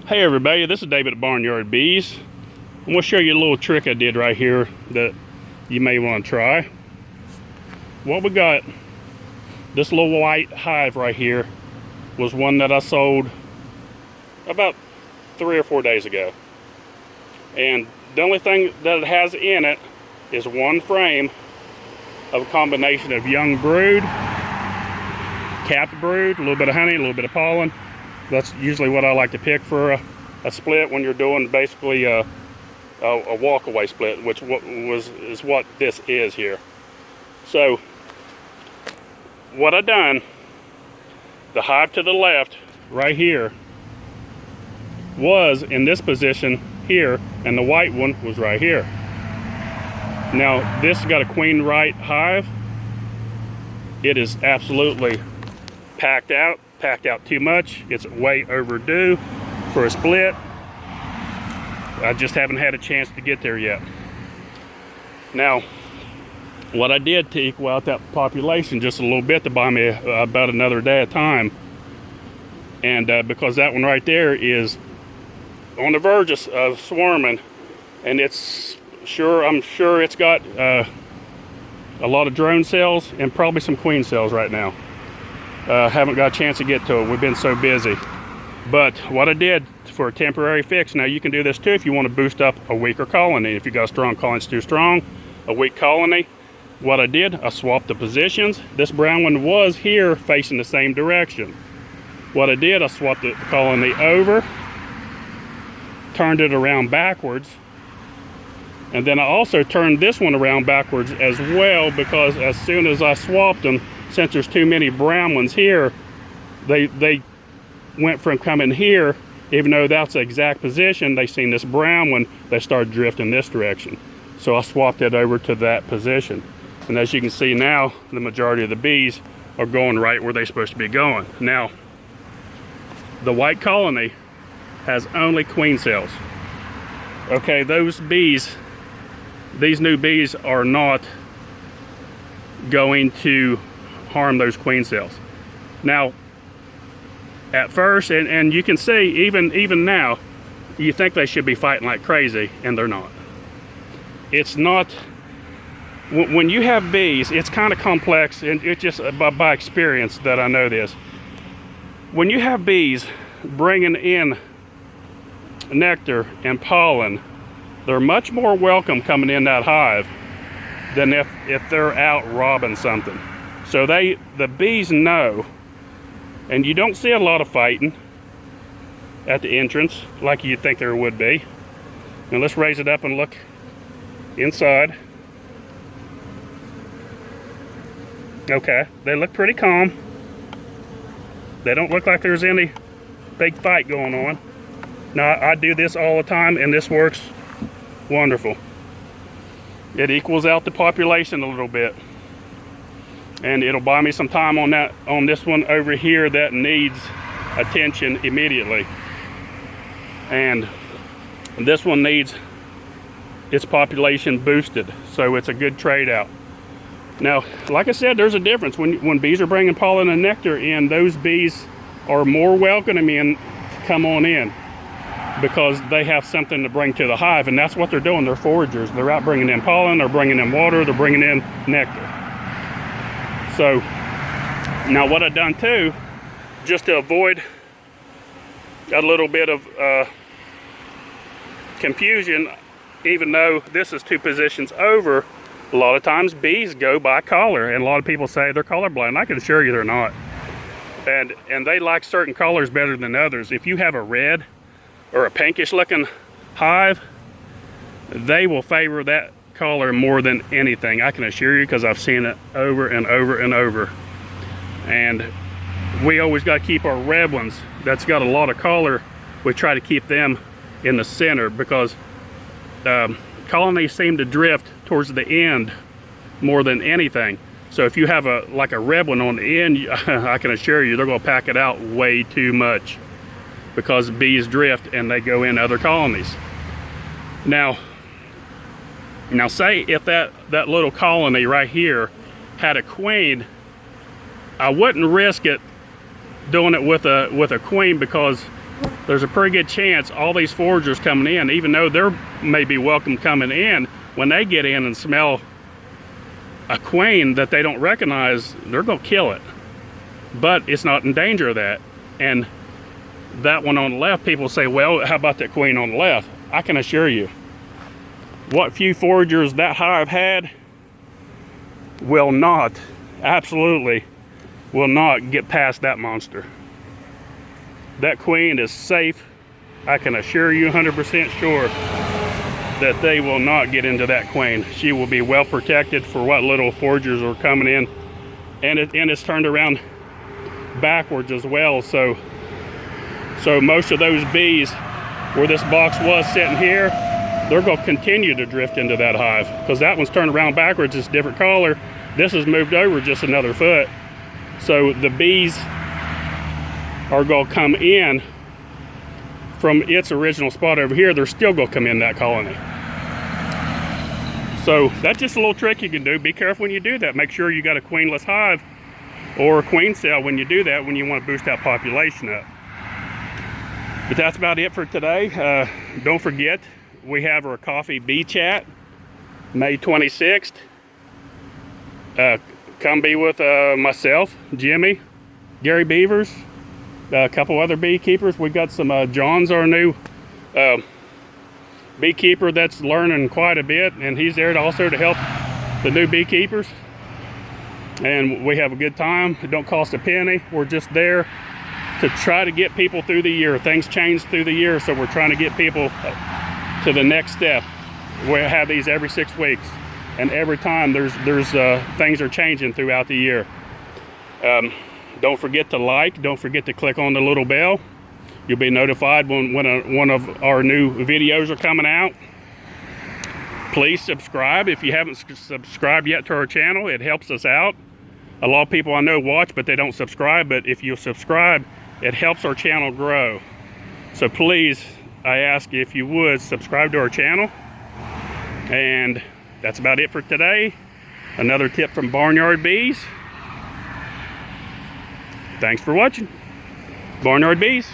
Hey everybody, this is David at Barnyard Bees. I'm going to show you a little trick I did right here that you may want to try. What we got, this little white hive right here was one that I sold about 3 or 4 days ago. And the only thing that it has in it is one frame of a combination of young brood, capped brood, a little bit of honey, a little bit of pollen. That's usually what I like to pick for a split when you're doing basically a walk-away split, which is what this is here. So what I done, the hive to the left right here was in this position here, and the white one was right here. Now this got a queen right hive. It is absolutely packed out too much. It's way overdue for a split. I just haven't had a chance to get there yet. Now what I did to equal out that population just a little bit to buy me about another day of time, and because that one right there is on the verge of swarming, and I'm sure it's got a lot of drone cells and probably some queen cells right now. Haven't got a chance to get to it. We've been so busy. But what I did for a temporary fix, now you can do this too if you want to boost up a weaker colony. If you got a strong colony, it's too strong, a weak colony. What I did, I swapped the positions. This brown one was here facing the same direction. What I did, I swapped the colony over, turned it around backwards, and then I also turned this one around backwards as well, because as soon as I swapped them, since there's too many brown ones here, they went from coming here, even though that's the exact position, they seen this brown one, they started drifting this direction. So I swapped it over to that position. And as you can see now, the majority of the bees are going right where they're supposed to be going. Now, the white colony has only queen cells. Okay, those bees, these new bees are not going to harm those queen cells. Now, at first, and you can see even now, you think they should be fighting like crazy, and they're not. It's not, when you have bees, it's kind of complex, and it's just by experience that I know this. When you have bees bringing in nectar and pollen, they're much more welcome coming in that hive than if they're out robbing something. So the bees know, and you don't see a lot of fighting at the entrance like you'd think there would be. Now let's raise it up and look inside. Okay, they look pretty calm. They don't look like there's any big fight going on. Now I do this all the time, and this works wonderful. It equals out the population a little bit, and it'll buy me some time on this one over here that needs attention immediately, and this one needs its population boosted, so it's a good trade out. Now, like I said, there's a difference when bees are bringing pollen and nectar in. Those bees are more welcoming in, come on in, because they have something to bring to the hive, and that's what they're doing. They're foragers. They're out bringing in pollen, they're bringing in water, they're bringing in nectar. So now what I've done too, just to avoid a little bit of confusion, even though this is 2 positions over, a lot of times bees go by color, and a lot of people say they're colorblind. I can assure you they're not. And they like certain colors better than others. If you have a red or a pinkish looking hive, they will favor that color more than anything. I can assure you, because I've seen it over and over and over. And we always got to keep our red ones that's got a lot of color, we try to keep them in the center, because colonies seem to drift towards the end more than anything. So if you have like a red one on the end, I can assure you they're going to pack it out way too much, because bees drift and they go in other colonies. Now say if that little colony right here had a queen, I wouldn't risk it doing it with a queen, because there's a pretty good chance all these foragers coming in, even though they're maybe welcome coming in, when they get in and smell a queen that they don't recognize, they're gonna kill it. But it's not in danger of that. And that one on the left, people say, well, how about that queen on the left? I can assure you, what few foragers that hive had will not, absolutely will not get past that monster. That queen is safe. I can assure you 100% sure that they will not get into that queen. She will be well protected for what little foragers are coming in. And it's turned around backwards as well. So most of those bees where this box was sitting here, they're going to continue to drift into that hive, because that one's turned around backwards. It's a different color. This has moved over just another foot. So the bees are going to come in from its original spot over here. They're still going to come in that colony. So that's just a little trick you can do. Be careful when you do that. Make sure you got a queenless hive or a queen cell when you do that, when you want to boost that population up. But that's about it for today. Don't forget, we have our coffee bee chat, May 26th. Come be with myself, Jimmy, Gary Beavers, a couple other beekeepers. We got some, John's our new beekeeper that's learning quite a bit, and he's there also to help the new beekeepers. And we have a good time. It don't cost a penny. We're just there to try to get people through the year. Things change through the year, so we're trying to get people to the next step. We have these every 6 weeks, and every time there's things are changing throughout the year. Don't forget to like. Don't forget to click on the little bell. You'll be notified when one of our new videos are coming out. Please subscribe if you haven't subscribed yet to our channel. It helps us out. A lot of people I know watch, but they don't subscribe. But if you subscribe, it helps our channel grow. So please, I ask if you would subscribe to our channel. And that's about it for today. Another tip from Barnyard Bees. Thanks for watching. Barnyard Bees.